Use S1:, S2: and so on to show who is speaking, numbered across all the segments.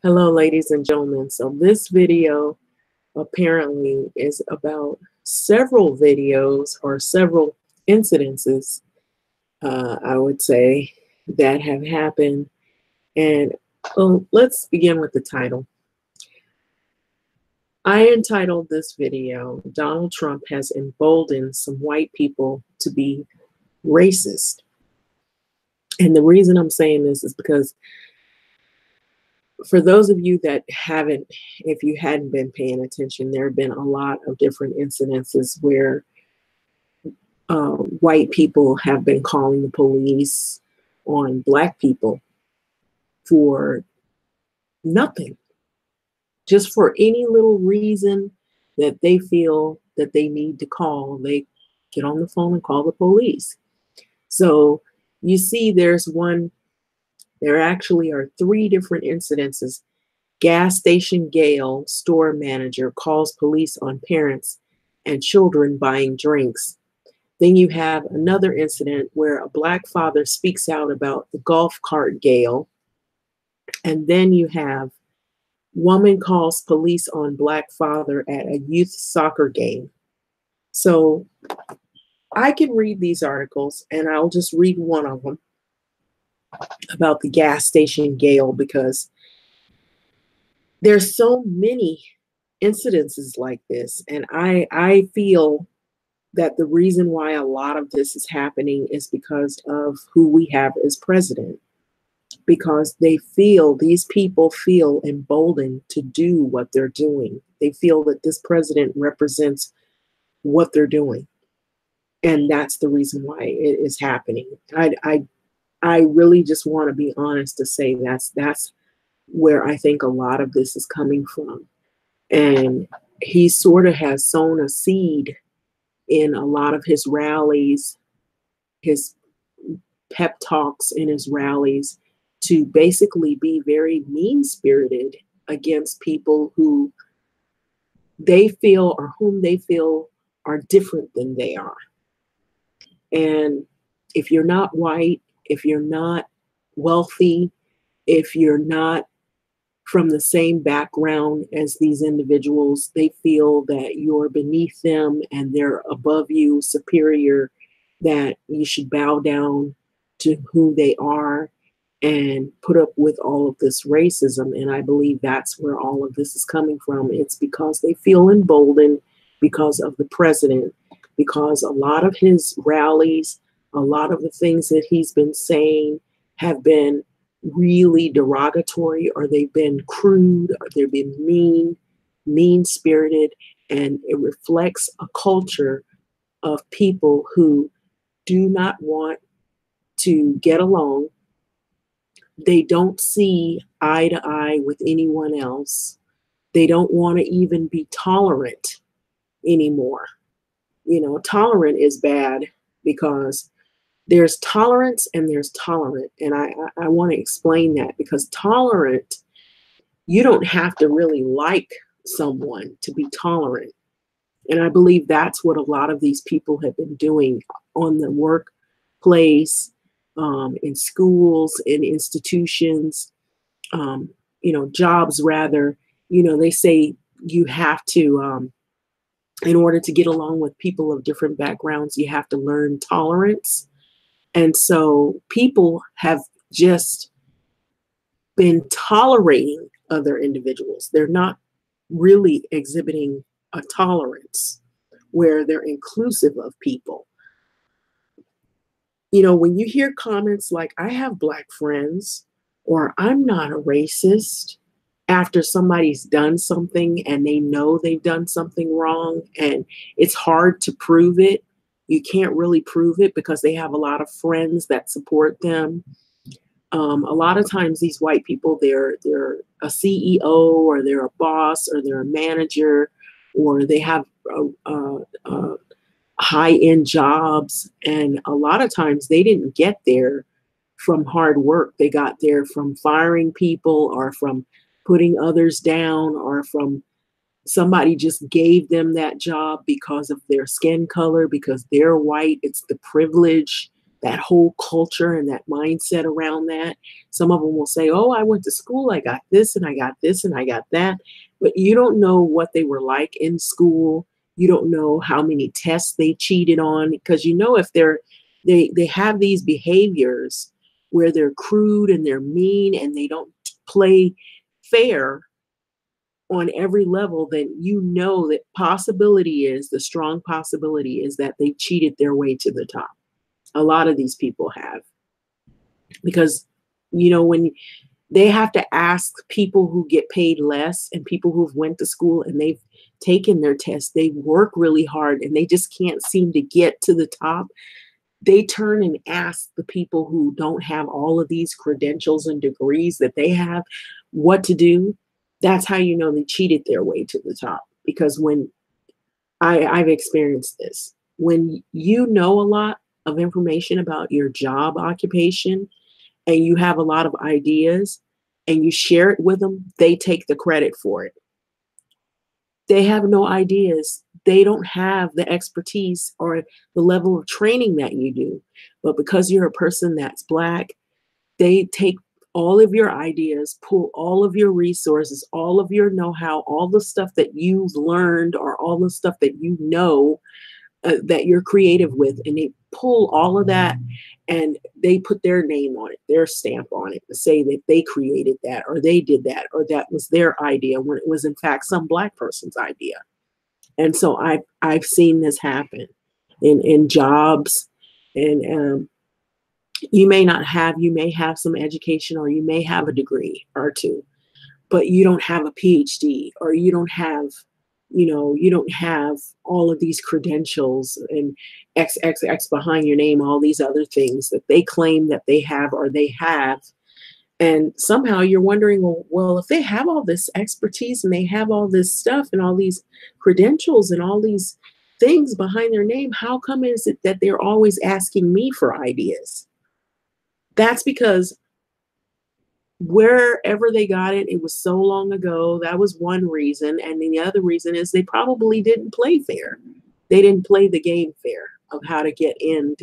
S1: Hello, ladies and gentlemen. So this video apparently is about several videos or several incidences, I would say, that have happened. And let's begin with the title. I entitled this video, Donald Trump has emboldened some white people to be racist. And the reason I'm saying this is because for those of you that haven't, if you hadn't been paying attention, there have been a lot of different incidences where white people have been calling the police on black people for nothing, just for any little reason that they feel that they need to call. They get on the phone and call the police. So you see, there actually are three different incidences. Gas station Gale, store manager, calls police on parents and children buying drinks. Then you have another incident where a black father speaks out about the golf cart Gale. And then you have woman calls police on black father at a youth soccer game. So I can read these articles and I'll just read one of them about the gas station Gale because there's so many incidences like this. And I feel that the reason why a lot of this is happening is because of who we have as president. Because these people feel emboldened to do what they're doing. They feel that this president represents what they're doing. And that's the reason why it is happening. I really just want to be honest to say that's where I think a lot of this is coming from. And he sort of has sown a seed in a lot of his rallies, his pep talks in his rallies, to basically be very mean-spirited against people who they feel or whom they feel are different than they are. And if you're not white, if you're not wealthy, if you're not from the same background as these individuals, they feel that you're beneath them and they're above you, superior, that you should bow down to who they are and put up with all of this racism. And I believe that's where all of this is coming from. It's because they feel emboldened because of the president, because a lot of his rallies, a lot of the things that he's been saying have been really derogatory, or they've been crude, or they've been mean-spirited, and it reflects a culture of people who do not want to get along. They don't see eye to eye with anyone else. They don't want to even be tolerant anymore. You know, tolerant is bad because there's tolerance and there's tolerant. And I want to explain that, because tolerant, you don't have to really like someone to be tolerant. And I believe that's what a lot of these people have been doing on the workplace, in schools, in institutions, jobs rather. They say you have to, in order to get along with people of different backgrounds, you have to learn tolerance. And so people have just been tolerating other individuals. They're not really exhibiting a tolerance where they're inclusive of people. When you hear comments like, I have black friends, or I'm not a racist, after somebody's done something and they know they've done something wrong and it's hard to prove it. You can't really prove it because they have a lot of friends that support them. A lot of times these white people, they're a CEO, or they're a boss, or they're a manager, or they have high-end jobs. And a lot of times they didn't get there from hard work. They got there from firing people, or from putting others down, or from somebody just gave them that job because of their skin color, because they're white. It's the privilege. that whole culture and that mindset around that. Some of them will say, oh, I went to school, I got this and I got this and I got that. But you don't know what they were like in school. You don't know how many tests they cheated on, because you know if they have these behaviors where they're crude and they're mean and they don't play fair on every level, then you know that the strong possibility is that they cheated their way to the top. A lot of these people have, because when they have to ask people who get paid less and people who've went to school and they've taken their test, they work really hard and they just can't seem to get to the top. They turn and ask the people who don't have all of these credentials and degrees that they have what to do. That's how you know they cheated their way to the top. Because when I've experienced this, when you know a lot of information about your job occupation and you have a lot of ideas and you share it with them, they take the credit for it. They have no ideas. They don't have the expertise or the level of training that you do. But because you're a person that's Black, they take all of your ideas, pull all of your resources, all of your know-how, all the stuff that you've learned or all the stuff that you know that you're creative with, and they pull all of that and they put their name on it, their stamp on it, to say that they created that or they did that or that was their idea when it was in fact some Black person's idea. And so I've seen this happen in jobs, and you may have some education or you may have a degree or two, but you don't have a PhD, or you don't have all of these credentials and XXX behind your name, all these other things that they claim that they have or they have. And somehow you're wondering, well, if they have all this expertise and they have all this stuff and all these credentials and all these things behind their name, how come is it that they're always asking me for ideas? That's because wherever they got it, it was so long ago. That was one reason. And the other reason is they probably didn't play fair. They didn't play the game fair of how to get in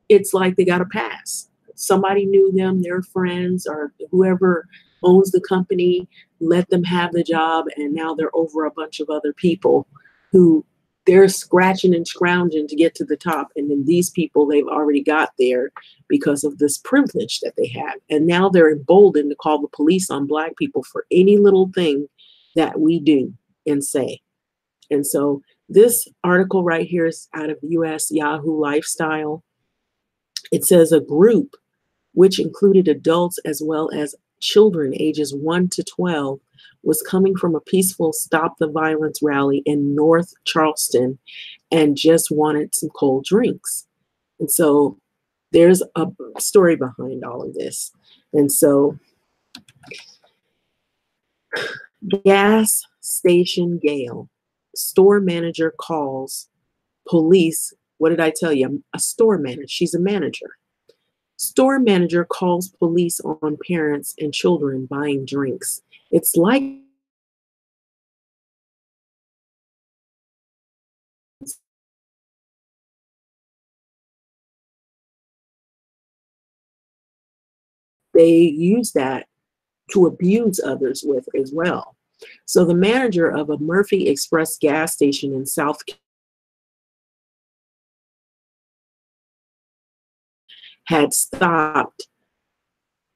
S1: it's like they got a pass. Somebody knew them, their friends or whoever owns the company, let them have the job. And now they're over a bunch of other people who they're scratching and scrounging to get to the top. And then these people, they've already got there because of this privilege that they have. And now they're emboldened to call the police on Black people for any little thing that we do and say. And so this article right here is out of US Yahoo Lifestyle. It says a group which included adults as well as children ages 1 to 12 was coming from a peaceful Stop the Violence rally in North Charleston and just wanted some cold drinks. And so there's a story behind all of this. And so gas station Gale, store manager calls police. What did I tell you? A store manager. She's a manager. Store manager calls police on parents and children buying drinks. It's like they use that to abuse others with as well. So the manager of a Murphy Express gas station in South had stopped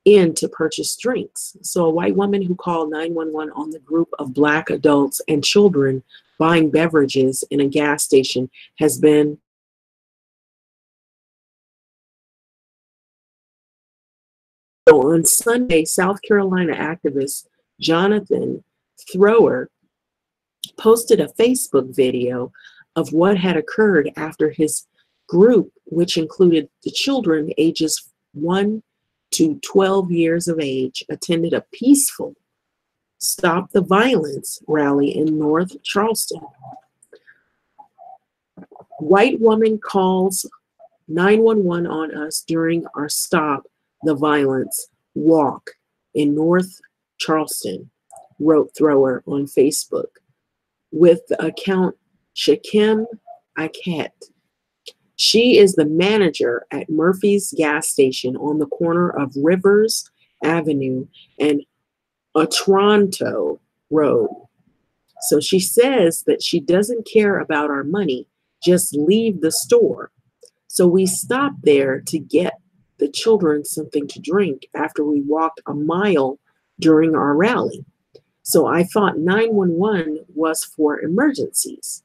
S1: in to purchase drinks. So a white woman who called 911 on the group of Black adults and children buying beverages in a gas station has been so on Sunday. South Carolina activist Jonathan Thrower posted a Facebook video of what had occurred after his group, which included the children ages 1 to 12 years of age, attended a peaceful Stop the Violence rally in North Charleston. White woman calls 911 on us during our Stop the Violence walk in North Charleston, wrote Thrower on Facebook with the account Shakim Aket. She is the manager at Murphy's gas station on the corner of Rivers Avenue and Otranto Road. So she says that she doesn't care about our money, just leave the store. So we stopped there to get the children something to drink after we walked a mile during our rally. So I thought 911 was for emergencies.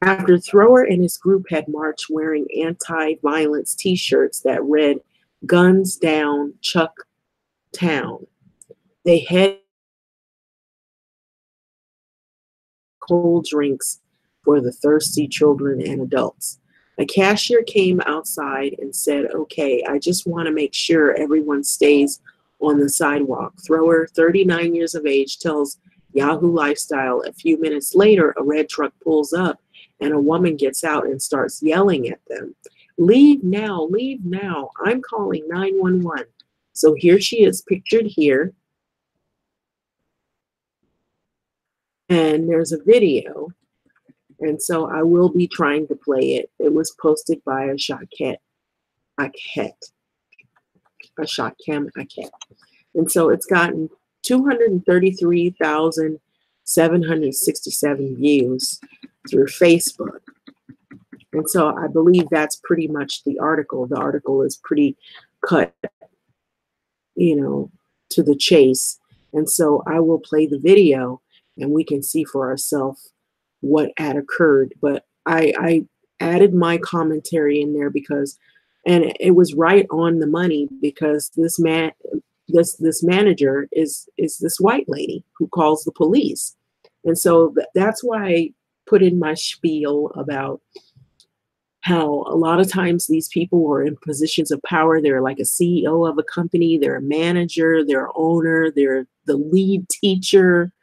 S1: After Thrower and his group had marched wearing anti-violence t-shirts that read, "Guns Down, Chuck Town," they had cold drinks for the thirsty children and adults. A cashier came outside and said, "Okay, I just want to make sure everyone stays on the sidewalk." Thrower, 39 years of age, tells Yahoo Lifestyle a few minutes later, a red truck pulls up and a woman gets out and starts yelling at them. Leave now, I'm calling 911. So here she is pictured here. And there's a video. And so I will be trying to play it. It was posted by a Shotcam Aket. And so it's gotten 233,767 views through Facebook. And so I believe that's pretty much the article. The article is pretty cut, to the chase. And so I will play the video and we can see for ourselves what had occurred. But I added my commentary in there because, and it was right on the money, because this manager is this white lady who calls the police. And so that's why I put in my spiel about how a lot of times these people were in positions of power. They're like a CEO of a company, they're a manager, they're an owner, they're the lead teacher,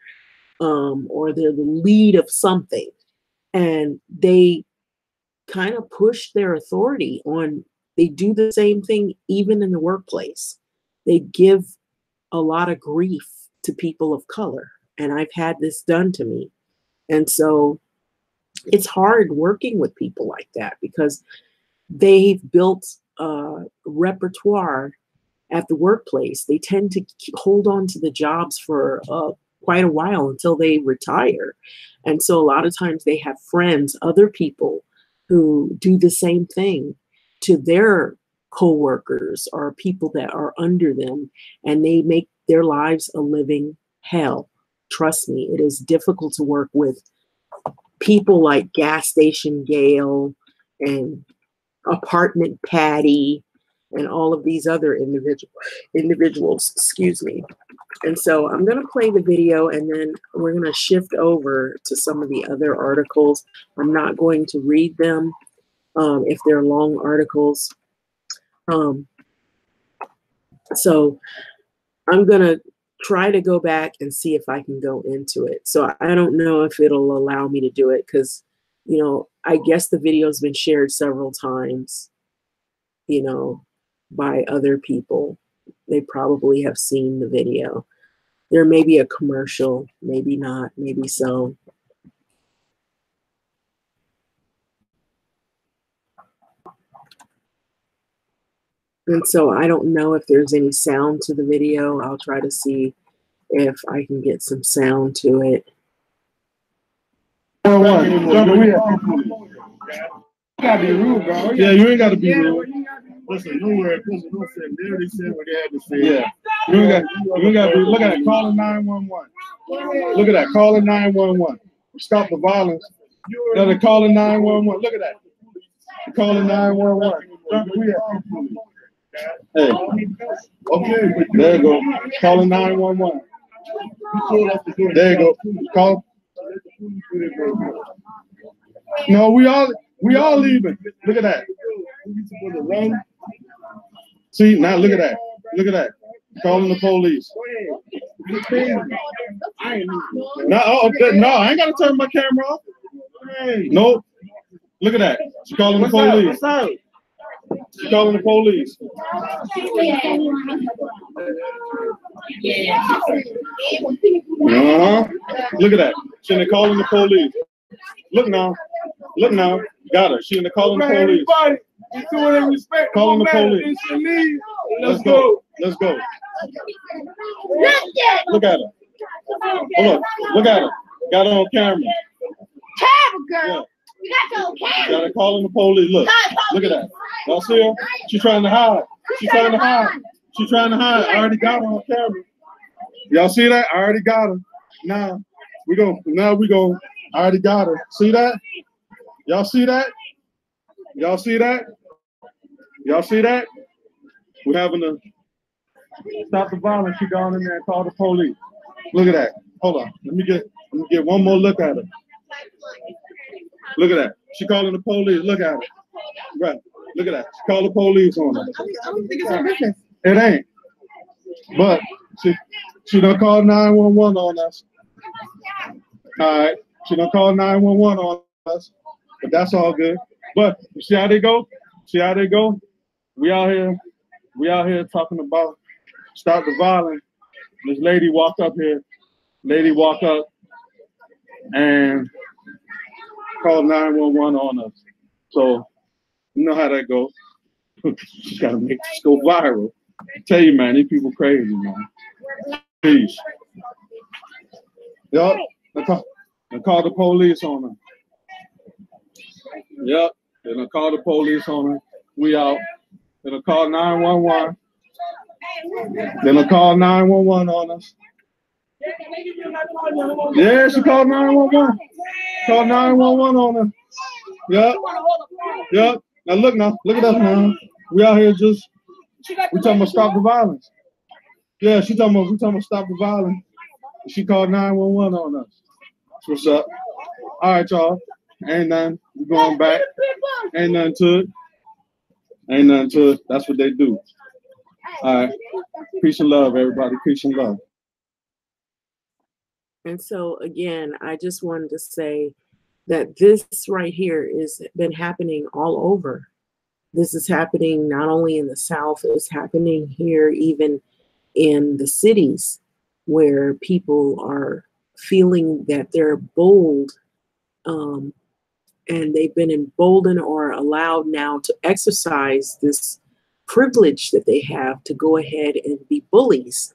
S1: or they're the lead of something. And they kind of push their authority on, they do the same thing even in the workplace. They give a lot of grief to people of color. And I've had this done to me. And so it's hard working with people like that because they've built a repertoire at the workplace. They tend to hold on to the jobs for quite a while until they retire. And so a lot of times they have friends, other people who do the same thing to their coworkers or people that are under them, and they make their lives a living hell. Trust me, it is difficult to work with people like Gas Station Gail and Apartment Patty and all of these other individuals, excuse me. And so I'm going to play the video and then we're going to shift over to some of the other articles. I'm not going to read them if they're long articles. So I'm going to try to go back and see if I can go into it. So I don't know if it'll allow me to do it because, I guess the video's been shared several times, by other people. They probably have seen the video. There may be a commercial, maybe not, maybe so. And so I don't know if there's any sound to the video. I'll try to see if I can get some sound to it.
S2: You gotta be rude, bro. Yeah, you ain't gotta be rude. Listen, don't worry. Listen, don't say. They already said what they had to say. Yeah. You ain't gotta be. Look at that. Calling 911. Look at that. Calling 911. Stop the violence. They're calling 911. Look at that. Calling 911. Hey. Okay. There you go. Calling 911. There you go. Call. No, we all leaving. Look at that. See, now look at that. Look at that. Calling the police. No, I ain't gotta turn my camera off. Nope. Look at that. She's calling the police. She's calling the police. Look at that. She's calling the police. Look now. Look now. Got her. She in the calling the police. Everybody, doing in respect. Calling the police. Let's go. Let's go. Look at her. Hold on. Look at her. Got her on camera.
S3: Girl.
S2: Yeah.
S3: You got your camera.
S2: Got her calling the police. Look. Look at that. Y'all see her? She's trying to hide. She's trying to hide. She's trying to hide. I already got her on camera. Y'all see that? I already got her. Now we go. I already got her. See that? Y'all see that? Y'all see that? Y'all see that? We're having to stop the violence. She gone in there and called the police. Look at that. Hold on. Let me get one more look at her. Look at that. She calling the police. Look at her. Right. Look at that. She called the police on her.
S3: I don't think it's her business.
S2: It ain't. But she done called 911 on us. All right. She done called 911 on us. But that's all good. But you see how they go? See how they go? We out here talking about stop the violence. This lady walked up here. Lady walked up and called 911 on us. So you know how that goes. You gotta make this go viral. I tell you, man, these people crazy, man. Peace. Yup. They call the police on her. Yep. They're gonna call the police on her. We out. They're gonna call 911. They're gonna call 911 on us. Yeah, she called 911. Called 911 on her. Yep. Yep. Now look at us now. We out here we talking about stop the violence. Yeah, we talking about stop the violence. She called 911 on us. What's up? All right, y'all. Ain't nothing. We going back. Ain't nothing to it. Ain't nothing to it. That's what they do. All right. Peace and love, everybody. Peace and love.
S1: And so again, I just wanted to say that this right here is been happening all over. This is happening not only in the South, it's happening here even in the cities where people are feeling that they're bold and they've been emboldened or allowed now to exercise this privilege that they have to go ahead and be bullies.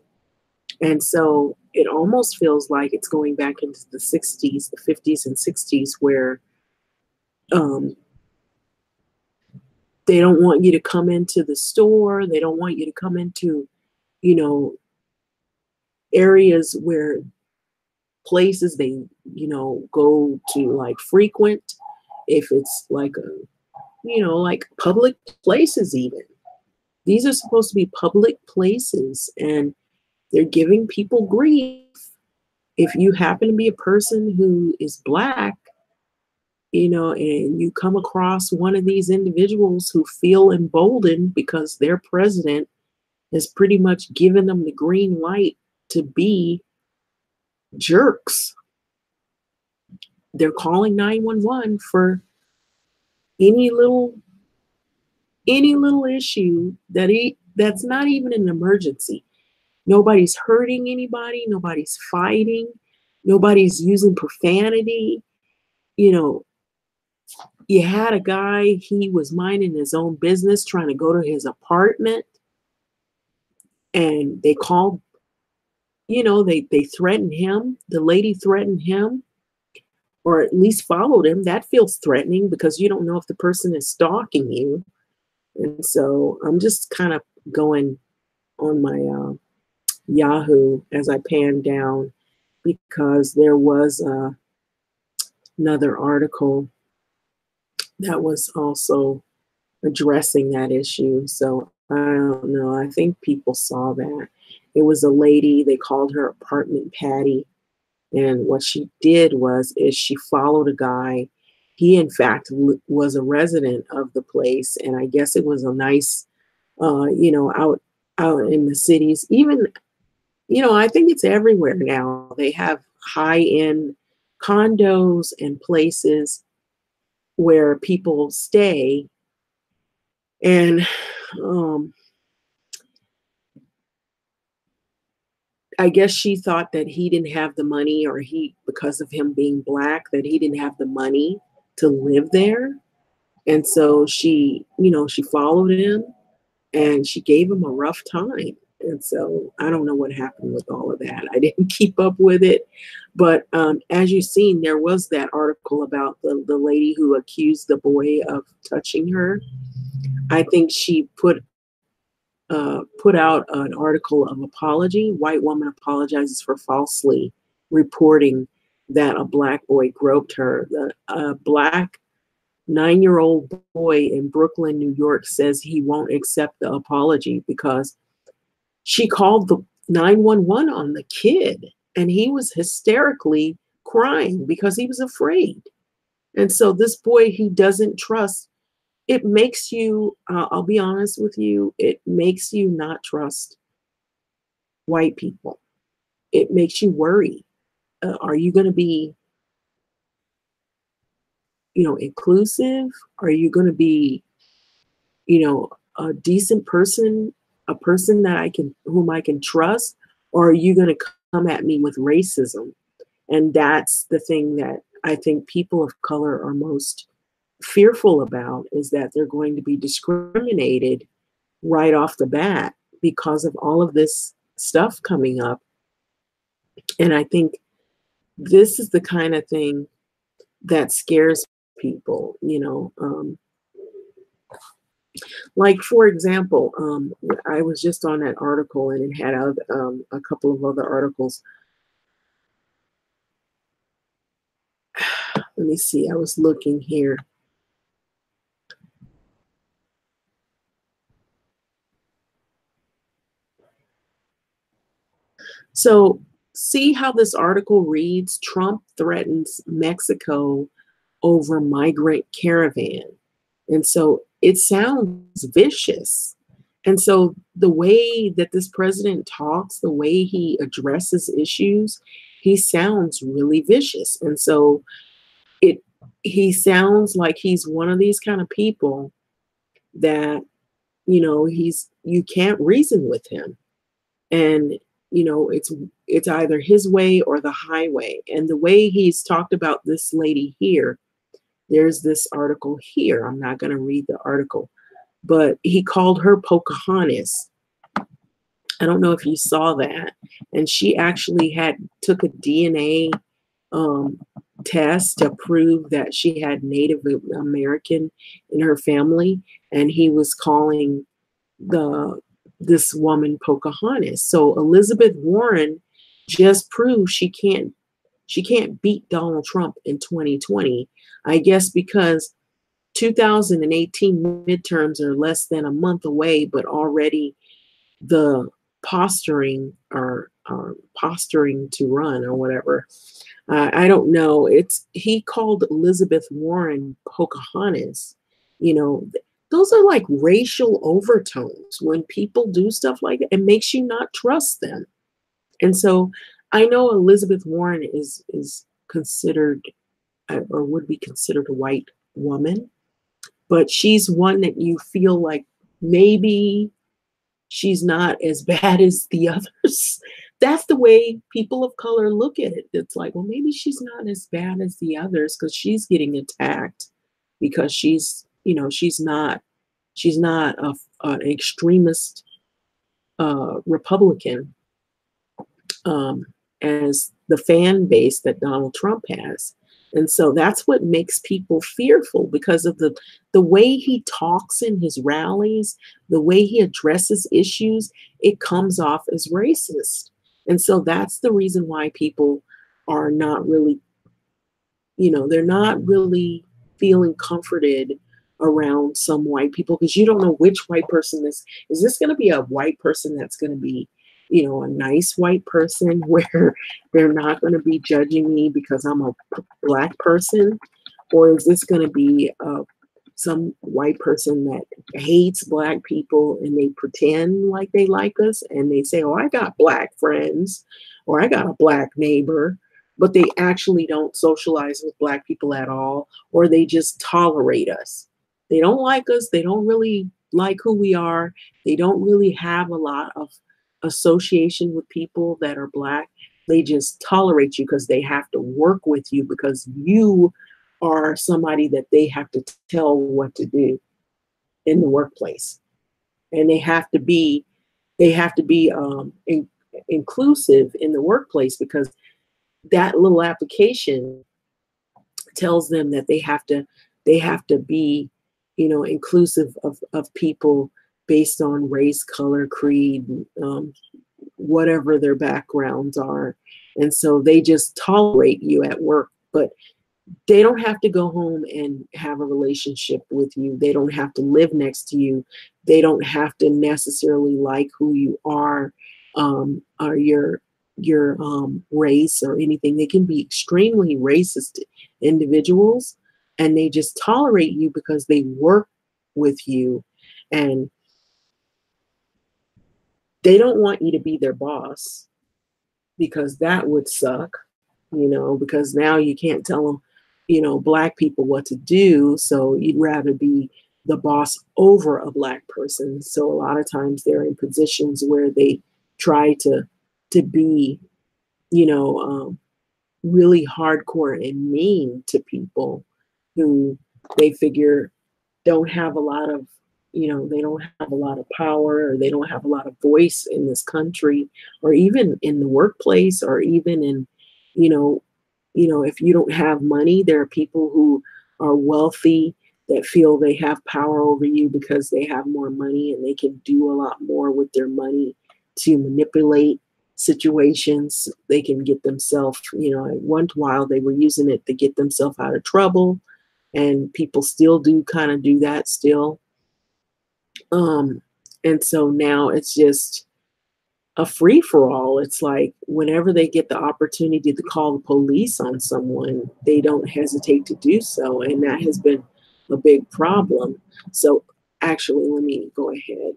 S1: And so it almost feels like it's going back into the 60s, the 50s and 60s, where they don't want you to come into the store. They don't want you to come into, areas where places they, go to like frequent. If it's like like public places even. These are supposed to be public places, and they're giving people grief. If you happen to be a person who is Black, and you come across one of these individuals who feel emboldened because their president has pretty much given them the green light to be jerks, they're calling 911 for any little issue that's not even an emergency. Nobody's hurting anybody. Nobody's fighting. Nobody's using profanity. You had a guy, he was minding his own business, trying to go to his apartment. And they called, they threatened him. The lady threatened him, or at least followed him. That feels threatening because you don't know if the person is stalking you. And so I'm just kind of going on my Yahoo as I pan down, because there was another article that was also addressing that issue. So I don't know. I think people saw that. It was a lady, they called her Apartment Patty. And what she did is she followed a guy. He, in fact, was a resident of the place. And I guess it was a nice, out in the cities. Even, I think it's everywhere now. They have high-end condos and places where people stay. And I guess she thought that he didn't have the money, or because of him being Black, that he didn't have the money to live there. And so she, she followed him and she gave him a rough time. And so I don't know what happened with all of that. I didn't keep up with it. But as you've seen, there was that article about the lady who accused the boy of touching her. I think she put out an article of apology. White woman apologizes for falsely reporting that a black boy groped her. The black 9-year-old boy in Brooklyn, New York, says he won't accept the apology because she called the 911 on the kid and he was hysterically crying because he was afraid. And so this boy he doesn't trust, it makes you, I'll be honest with you, it makes you not trust white people. It makes you worry. Are you going to be, inclusive? Are you going to be, a decent person, a person that whom I can trust? Or are you going to come at me with racism? And that's the thing that I think people of color are most fearful about, is that they're going to be discriminated right off the bat because of all of this stuff coming up. And I think this is the kind of thing that scares people, like, for example, I was just on that article and it had a couple of other articles. Let me see, I was looking here. So see how this article reads: Trump threatens Mexico over migrant caravan. And so it sounds vicious. And so the way that this president talks, the way he addresses issues, he sounds really vicious. And so he sounds like he's one of these kind of people that, you can't reason with him. And it's either his way or the highway. And the way he's talked about this lady here, there's this article here. I'm not going to read the article, but he called her Pocahontas. I don't know if you saw that. And she actually took a DNA test to prove that she had Native American in her family, and he was calling this woman Pocahontas. So Elizabeth Warren just proved she can't beat Donald Trump in 2020. I guess because 2018 midterms are less than a month away, but already the posturing to run or whatever. I don't know. He called Elizabeth Warren Pocahontas. Those are like racial overtones. When people do stuff like that, it makes you not trust them. And so I know Elizabeth Warren is considered or would be considered a white woman, but she's one that you feel like maybe she's not as bad as the others. That's the way people of color look at it. It's like, well, maybe she's not as bad as the others because she's getting attacked because she's not an extremist Republican as the fan base that Donald Trump has. And so that's what makes people fearful, because of the way he talks in his rallies, the way he addresses issues, it comes off as racist. And so that's the reason why people are not really, they're not really feeling comforted around some white people, because you don't know which white person is this going to be a white person that's going to be, a nice white person where they're not going to be judging me because I'm a black person, or is this going to be some white person that hates black people and they pretend like they like us and they say, oh, I got black friends or I got a black neighbor, but they actually don't socialize with black people at all, or they just tolerate us. They don't like us. They don't really like who we are. They don't really have a lot of association with people that are black. They just tolerate you because they have to work with you because you are somebody that they have to tell what to do in the workplace, and they have to be inclusive in the workplace, because that little application tells them that they have to be, inclusive of people based on race, color, creed, whatever their backgrounds are. And so they just tolerate you at work, but they don't have to go home and have a relationship with you. They don't have to live next to you. They don't have to necessarily like who you are, or your race or anything. They can be extremely racist individuals, and they just tolerate you because they work with you, and they don't want you to be their boss, because that would suck, because now you can't tell them, Black people what to do. So you'd rather be the boss over a Black person. So a lot of times they're in positions where they try to be, really hardcore and mean to people who they figure don't have a lot of, they don't have a lot of power, or they don't have a lot of voice in this country, or even in the workplace, or even in, you know, if you don't have money, there are people who are wealthy that feel they have power over you because they have more money, and they can do a lot more with their money to manipulate situations. They can get themselves, at one while they were using it to get themselves out of trouble, and people still do kind of do that still. And so now it's just a free for all. It's like whenever they get the opportunity to call the police on someone, they don't hesitate to do so. And that has been a big problem. So actually, let me go ahead.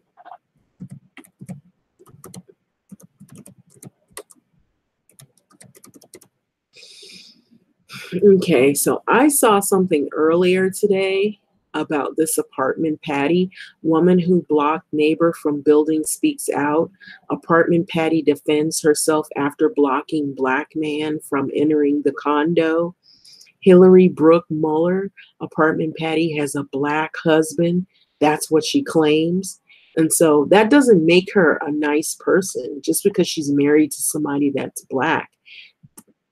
S1: Okay, so I saw something earlier today about this apartment Patty. Woman who blocked neighbor from building speaks out. Apartment Patty defends herself after blocking Black man from entering the condo. Hillary Brooke Muller, apartment Patty, has a Black husband. That's what she claims. And so that doesn't make her a nice person just because she's married to somebody that's Black.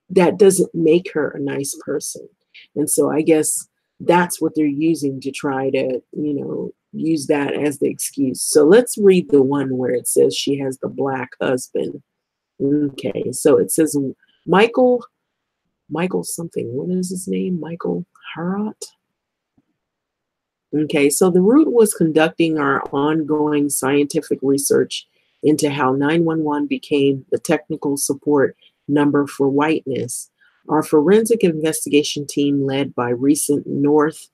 S1: That doesn't make her a nice person. And so I guess that's what they're using to try to, use that as the excuse. So let's read the one where it says she has the Black husband. Okay, so it says Michael something. What is his name? Michael Harrot. Okay, so the Root was conducting our ongoing scientific research into how 911 became the technical support number for whiteness. Our forensic investigation team, led by recent North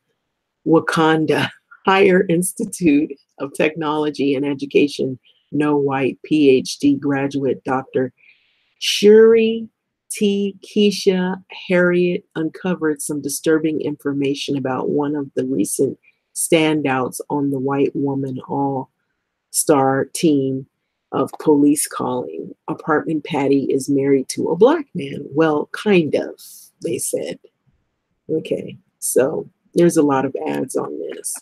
S1: Wakanda Higher Institute of Technology and Education, no white PhD graduate, Dr. Shuri T. Keisha Harriet, uncovered some disturbing information about one of the recent standouts on the white woman all-star team of police calling. Apartment Patty is married to a Black man. Well, kind of, they said. Okay, so there's a lot of ads on this.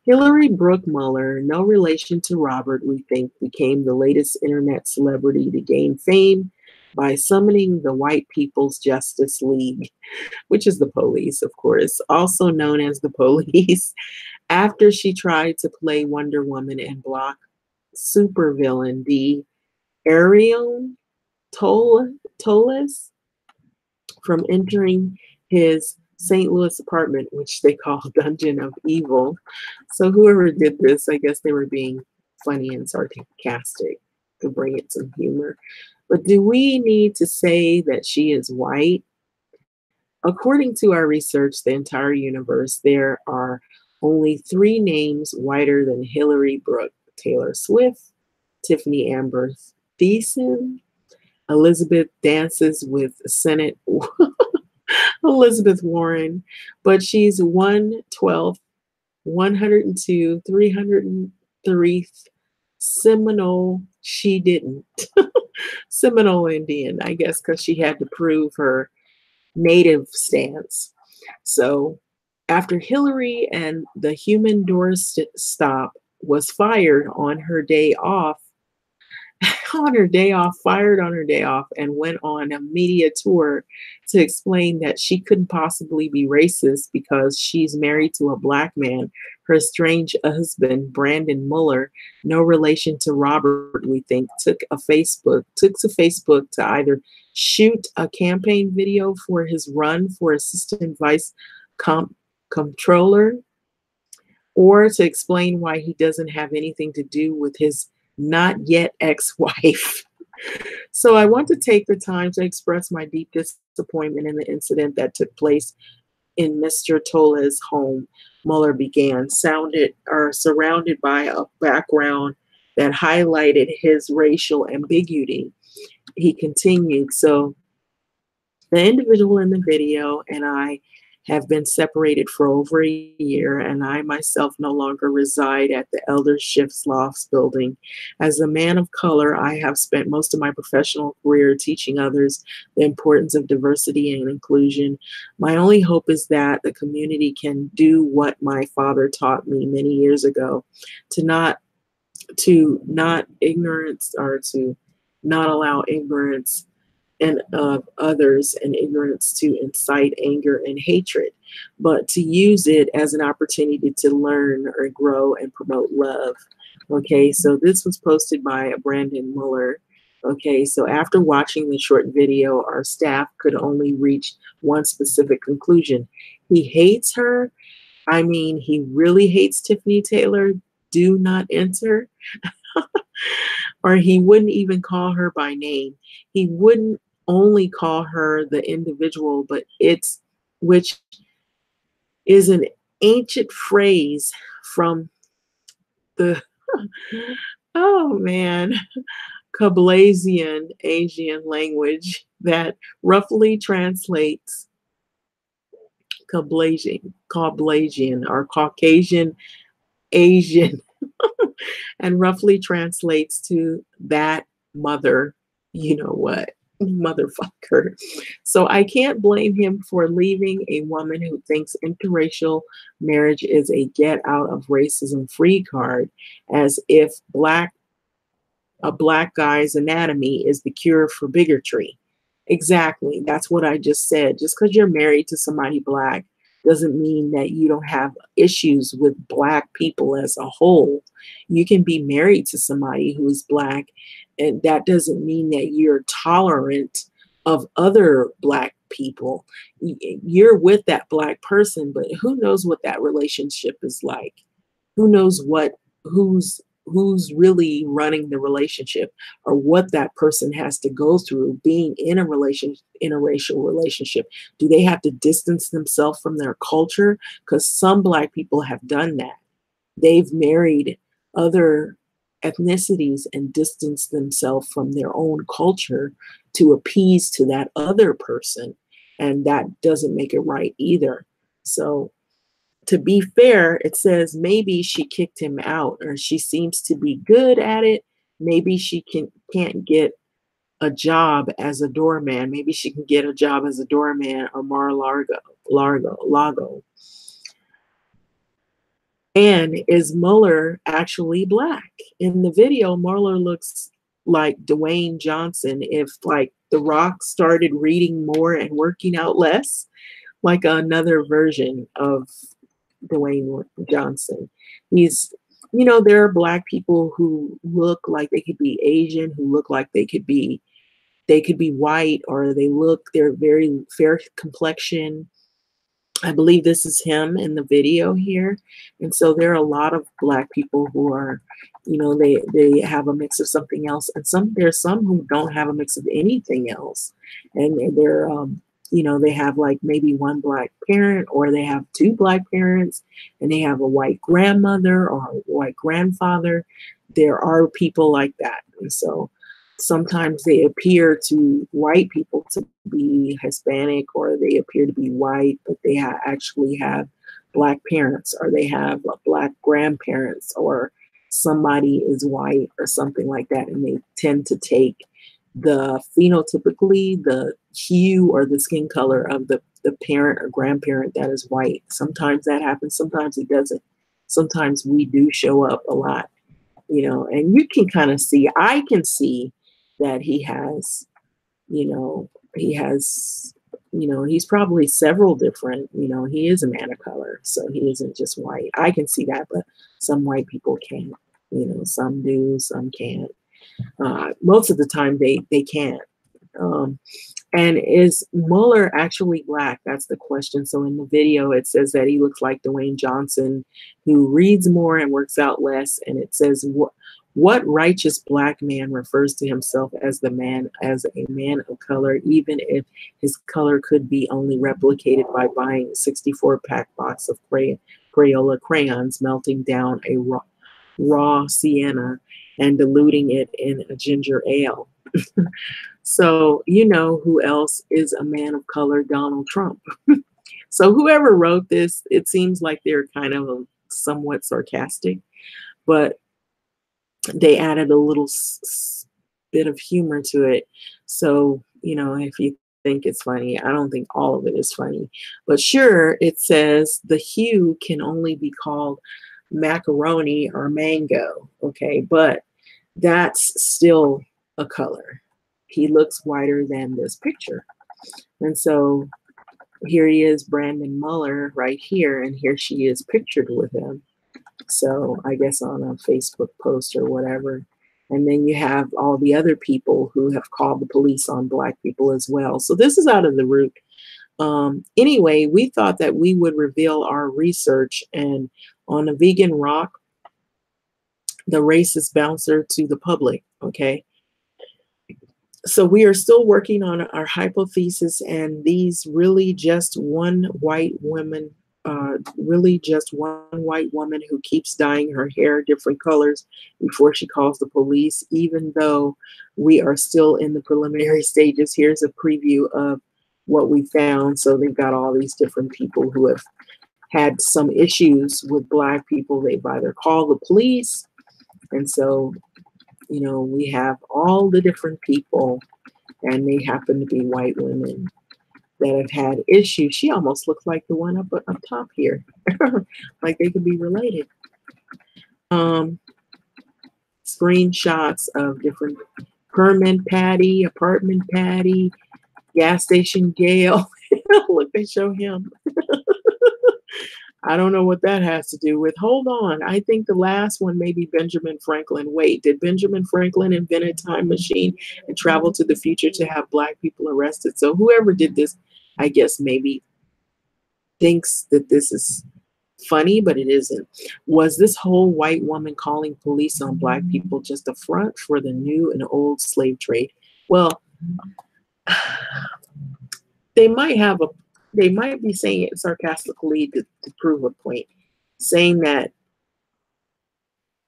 S1: Hillary Brooke Muller, no relation to Robert, we think, became the latest internet celebrity to gain fame by summoning the White People's Justice League, which is the police, of course, also known as the police, after she tried to play Wonder Woman and block supervillain D. Arion Toles from entering his St. Louis apartment, which they call Dungeon of Evil. So whoever did this, I guess they were being funny and sarcastic to bring it some humor. But do we need to say that she is white? According to our research, the entire universe, there are only 3 names whiter than Hillary Brooke: Taylor Swift, Tiffany Amber Thiessen, Elizabeth dances with Senate Elizabeth Warren, but she's 112th, 102, 303 Seminole. She didn't. Seminole Indian, I guess, because she had to prove her native stance. So after Hillary and the human doorstop was fired on her day off, on her day off, fired on her day off, and went on a media tour to explain that she couldn't possibly be racist because she's married to a black man. Her estranged husband, Brandon Mueller, no relation to Robert, we think, took to Facebook to either shoot a campaign video for his run for assistant vice comptroller, or to explain why he doesn't have anything to do with his not yet ex-wife. So I want to take the time to express my deep disappointment in the incident that took place in Mr. Tola's home. Mueller began, surrounded by a background that highlighted his racial ambiguity. He continued, so the individual in the video and I have been separated for over a year, and I myself no longer reside at the Elder Shifts Lofts building. As a man of color, I have spent most of my professional career teaching others the importance of diversity and inclusion. My only hope is that the community can do what my father taught me many years ago, to not ignorance, or to not allow ignorance and of others and ignorance to incite anger and hatred, but to use it as an opportunity to learn or grow and promote love. Okay, so this was posted by Brandon Mueller. Okay, so after watching the short video, our staff could only reach one specific conclusion. He hates her. I mean, he really hates Tiffany Taylor. Do not enter. Or he wouldn't even call her by name. He wouldn't only call her the individual, but which is an ancient phrase from the, oh man, Kablazian Asian language that roughly translates Kablazian or Caucasian Asian and roughly translates to that mother, you know what, motherfucker. So I can't blame him for leaving a woman who thinks interracial marriage is a get out of racism free card, as if a black guy's anatomy is the cure for bigotry. Exactly. That's what I just said. Just because you're married to somebody black doesn't mean that you don't have issues with black people as a whole. You can be married to somebody who is black, and that doesn't mean that you're tolerant of other black people. You're with that black person, but who knows what that relationship is like? Who knows who's really running the relationship, or what that person has to go through being in a racial relationship. Do they have to distance themselves from their culture? Because some black people have done that. They've married other ethnicities and distanced themselves from their own culture to appease to that other person, and that doesn't make it right either. So to be fair, it says maybe she kicked him out, or she seems to be good at it. Maybe she can't get a job as a doorman. Maybe she can get a job as a doorman or Mar-a-Lago. And is Mueller actually black? In the video, Mueller looks like Dwayne Johnson if like The Rock started reading more and working out less, like another version of Dwayne Johnson. He's, there are black people who look like they could be Asian, who look like they could be white, or they're very fair complexion. I believe this is him in the video here. And so there are a lot of black people who are, they have a mix of something else. And there's some who don't have a mix of anything else. And they're, they have like maybe one black parent, or they have two black parents, and they have a white grandmother or a white grandfather. There are people like that. And so sometimes they appear to white people to be Hispanic, or they appear to be white, but they actually have black parents, or they have black grandparents, or somebody is white or something like that. And they tend to take the phenotypically the hue or the skin color of the the parent or grandparent that is white. Sometimes that happens, sometimes it doesn't. Sometimes we do show up a lot, you know, and you can kind of see, I can see that he has, you know, he has, you know, he's probably several different, you know, he is a man of color, so he isn't just white. I can see that, but some white people can't, you know, some do, some can't. Most of the time they can't. And is Mueller actually black? That's the question. So in the video, it says that he looks like Dwayne Johnson, who reads more and works out less. And it says, what righteous black man refers to himself as a man of color, even if his color could be only replicated by buying a 64-pack box of Crayola crayons, melting down a raw sienna and diluting it in a ginger ale. So, you know who else is a man of color? Donald Trump. So whoever wrote this, it seems like they're kind of somewhat sarcastic, but they added a little bit of humor to it. So, you know, if you think it's funny, I don't think all of it is funny. But sure, it says the hue can only be called macaroni or mango. Okay, but that's still a color. He looks whiter than this picture. And so here he is, Brandon Mueller, right here, and here she is pictured with him. So I guess on a Facebook post or whatever. And then you have all the other people who have called the police on black people as well. So this is out of the root. Anyway, we thought that we would reveal our research, and on a vegan rock, the racist bouncer to the public, okay? So we are still working on our hypothesis, and these really just one white woman, who keeps dyeing her hair different colors before she calls the police, even though we are still in the preliminary stages. Here's a preview of what we found. So they've got all these different people who have had some issues with black people. They've either called the police, and so, you know, we have all the different people, and they happen to be white women that have had issues. She almost looks like the one up top here, like they could be related. Screenshots of different permit Patty, apartment Patty, gas station Gail. Look, they show him. I don't know what that has to do with. Hold on. I think the last one may be Benjamin Franklin. Wait, did Benjamin Franklin invent a time machine and travel to the future to have black people arrested? So whoever did this, I guess maybe thinks that this is funny, but it isn't. Was this whole white woman calling police on black people just a front for the new and old slave trade? Well, they might be saying it sarcastically to prove a point, saying that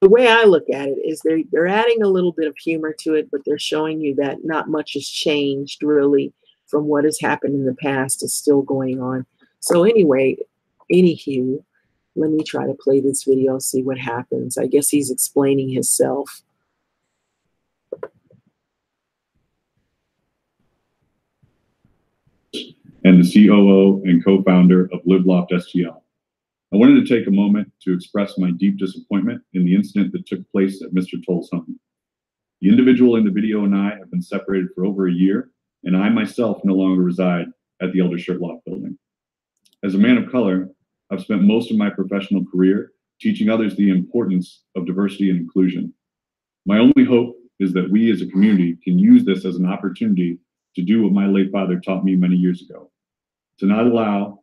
S1: the way I look at it is they're adding a little bit of humor to it, but they're showing you that not much has changed really from what has happened in the past. Is still going on. So anyway, anywho, let me try to play this video, see what happens. I guess he's explaining himself.
S4: And the COO and co-founder of LiveLoft STL. I wanted to take a moment to express my deep disappointment in the incident that took place at Mr. Toll's home. The individual in the video and I have been separated for over a year, and I myself no longer reside at the Elder Shirtloff building. As a man of color, I've spent most of my professional career teaching others the importance of diversity and inclusion. My only hope is that we as a community can use this as an opportunity to do what my late father taught me many years ago, to not allow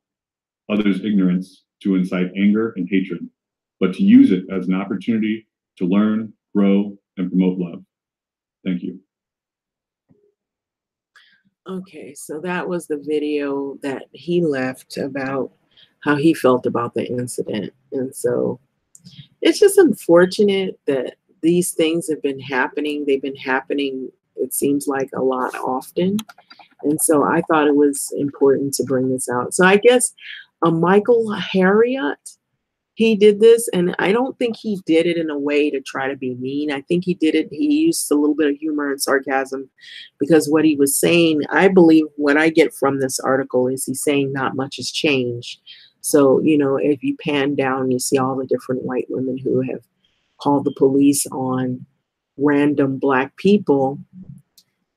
S4: others' ignorance to incite anger and hatred, but to use it as an opportunity to learn, grow, and promote love. Thank you.
S1: Okay, so that was the video that he left about how he felt about the incident. And so it's just unfortunate that these things have been happening. They've been happening, it seems like, a lot often. And so I thought it was important to bring this out. So I guess Michael Harriot, he did this, and I don't think he did it in a way to try to be mean. I think he did it, he used a little bit of humor and sarcasm because what he was saying, I believe what I get from this article is he's saying not much has changed. So, you know, if you pan down, you see all the different white women who have called the police on random Black people.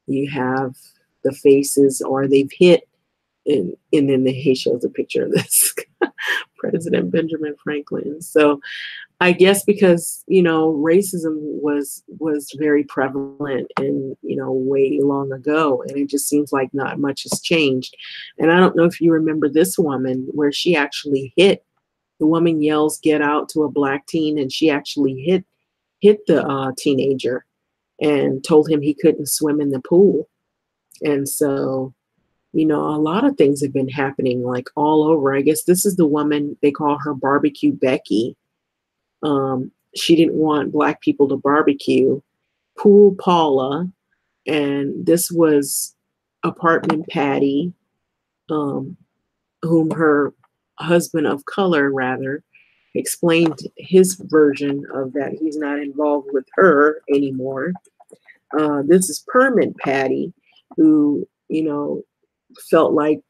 S1: You have the faces, or they've hit, and then he shows a picture of this President Benjamin Franklin. So I guess because, you know, racism was very prevalent and, you know, way long ago, and it just seems like not much has changed. And I don't know if you remember this woman where she actually hit, the woman yells "get out" to a Black teen, and she actually hit the teenager and told him he couldn't swim in the pool. And so, you know, a lot of things have been happening like all over. I guess this is the woman, they call her Barbecue Becky. She didn't want Black people to barbecue. Pool Paula, and this was Apartment Patty, whom her husband of color rather explained his version of that. He's not involved with her anymore. This is Permit Patty, who, you know, felt like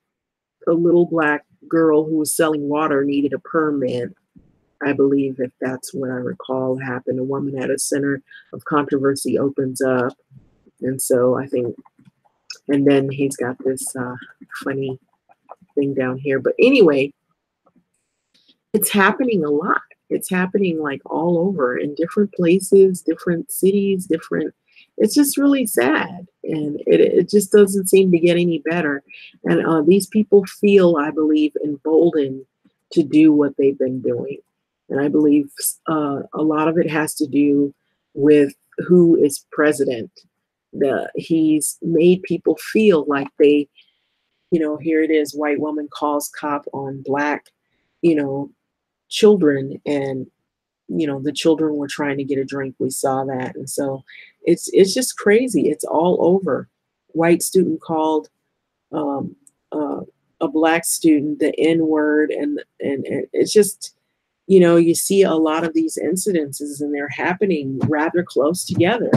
S1: a little Black girl who was selling water needed a permit. I believe, if that's what I recall happened. A woman at a center of controversy opens up. And so I think, and then he's got this funny thing down here. But anyway, it's happening a lot. It's happening like all over in different places, different cities, different, it's just really sad. And it just doesn't seem to get any better. And these people feel, I believe, emboldened to do what they've been doing. And I believe a lot of it has to do with who is president. He's made people feel like they, you know, here it is, white woman calls cop on Black, you know, children, and, you know, the children were trying to get a drink. We saw that. And so it's just crazy. It's all over. White student called a Black student the N-word, and it's just, you know, you see a lot of these incidences and they're happening rather close together.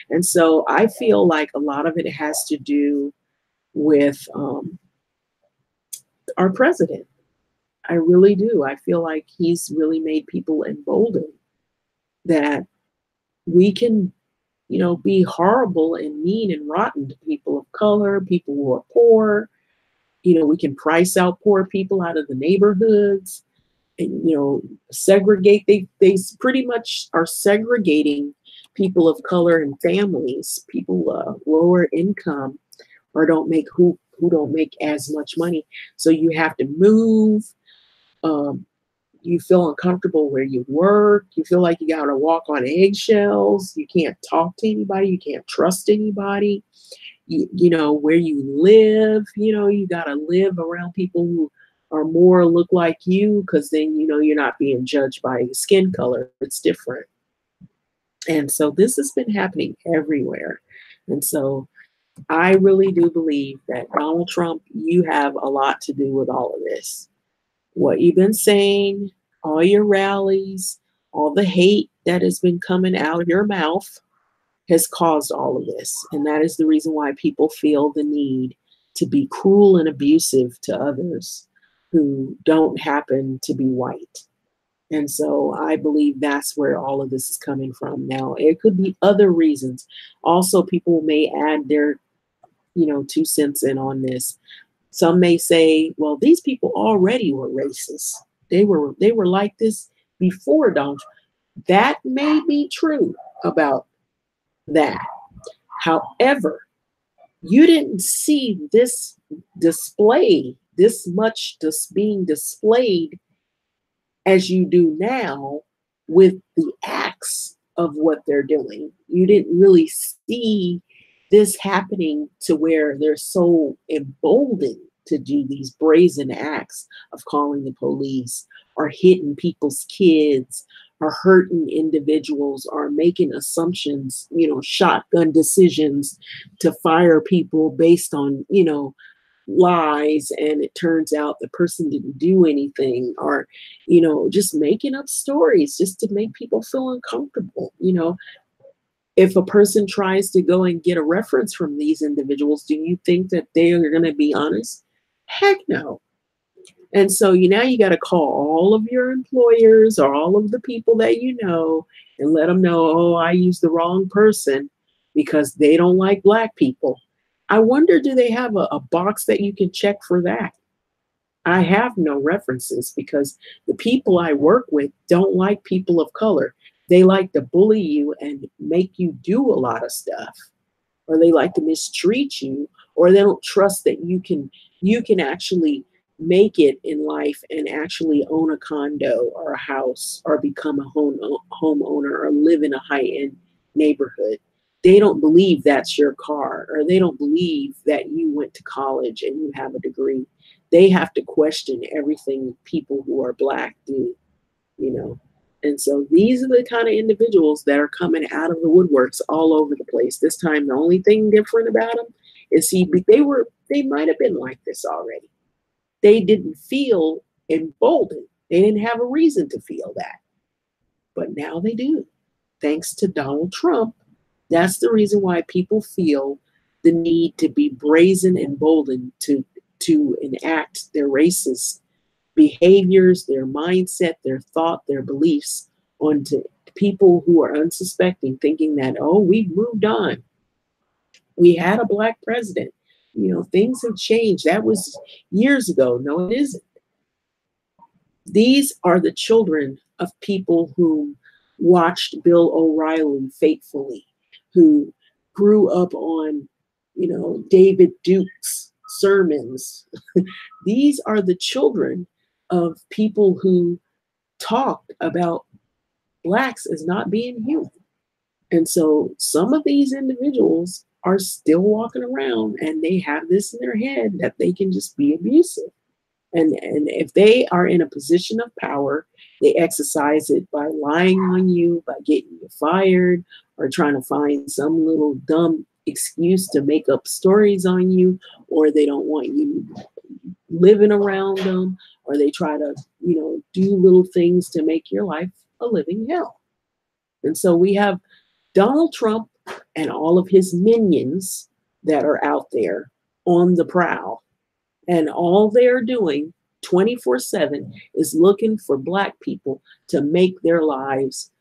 S1: And so I feel like a lot of it has to do with our president. I really do. I feel like he's really made people emboldened that we can, you know, be horrible and mean and rotten to people of color, people who are poor. You know, we can price out poor people out of the neighborhoods. And, you know, segregate. They pretty much are segregating people of color and families, people lower income, or who don't make as much money. So you have to move. You feel uncomfortable where you work. You feel like you got to walk on eggshells. You can't talk to anybody. You can't trust anybody. You know, where you live, you know, you got to live around people who are more look like you, because then, you know, you're not being judged by skin color. It's different. And so this has been happening everywhere. And so I really do believe that Donald Trump, you have a lot to do with all of this. What you've been saying, all your rallies, all the hate that has been coming out of your mouth has caused all of this. And that is the reason why people feel the need to be cruel and abusive to others who don't happen to be white. And so I believe that's where all of this is coming from. Now, it could be other reasons. Also, people may add their, you know, 2 cents in on this. Some may say, well, these people already were racist. They were like this before Donald Trump. That may be true about that. However, you didn't see this display, this much just being displayed as you do now with the acts of what they're doing. You didn't really see this happening to where they're so emboldened to do these brazen acts of calling the police or hitting people's kids or hurting individuals or making assumptions, you know, shotgun decisions to fire people based on, you know, lies and it turns out the person didn't do anything, or, you know, just making up stories just to make people feel uncomfortable. You know, if a person tries to go and get a reference from these individuals, do you think that they are going to be honest? Heck no. And so now you got to call all of your employers or all of the people that you know and let them know, oh, I used the wrong person because they don't like Black people. I wonder, do they have a box that you can check for that? I have no references because the people I work with don't like people of color. They like to bully you and make you do a lot of stuff, or they like to mistreat you, or they don't trust that you can actually make it in life and actually own a condo or a house or become a homeowner or live in a high-end neighborhood. They don't believe that's your car, or they don't believe that you went to college and you have a degree. They have to question everything people who are Black do, you know. And so these are the kind of individuals that are coming out of the woodworks all over the place. This time, the only thing different about them is, see, they might have been like this already. They didn't feel emboldened. They didn't have a reason to feel that. But now they do. Thanks to Donald Trump, that's the reason why people feel the need to be brazen and emboldened to enact their racist behaviors, their mindset, their thought, their beliefs onto people who are unsuspecting, thinking that, oh, we've moved on. We had a Black president. You know, things have changed. That was years ago. No, it isn't. These are the children of people who watched Bill O'Reilly faithfully, who grew up on, you know, David Duke's sermons. These are the children of people who talked about Blacks as not being human. And so some of these individuals are still walking around and they have this in their head that they can just be abusive. And if they are in a position of power, they exercise it by lying on you, by getting you fired, or trying to find some little dumb excuse to make up stories on you, or they don't want you living around them, or they try to, you know, do little things to make your life a living hell. And so we have Donald Trump and all of his minions that are out there on the prowl. And all they're doing 24/7 is looking for Black people to make their lives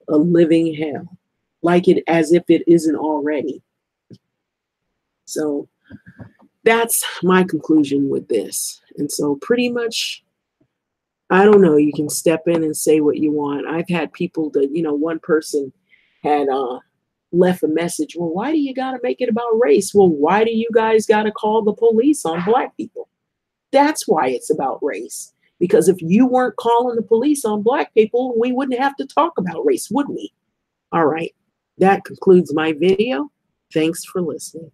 S1: a living hell, like it as if it isn't already. So that's my conclusion with this. And so pretty much, I don't know, you can step in and say what you want. I've had people that, you know, one person had left a message. Well, why do you got to make it about race? Well, why do you guys got to call the police on Black people? That's why it's about race. Because if you weren't calling the police on Black people, we wouldn't have to talk about race, would we? All right. That concludes my video. Thanks for listening.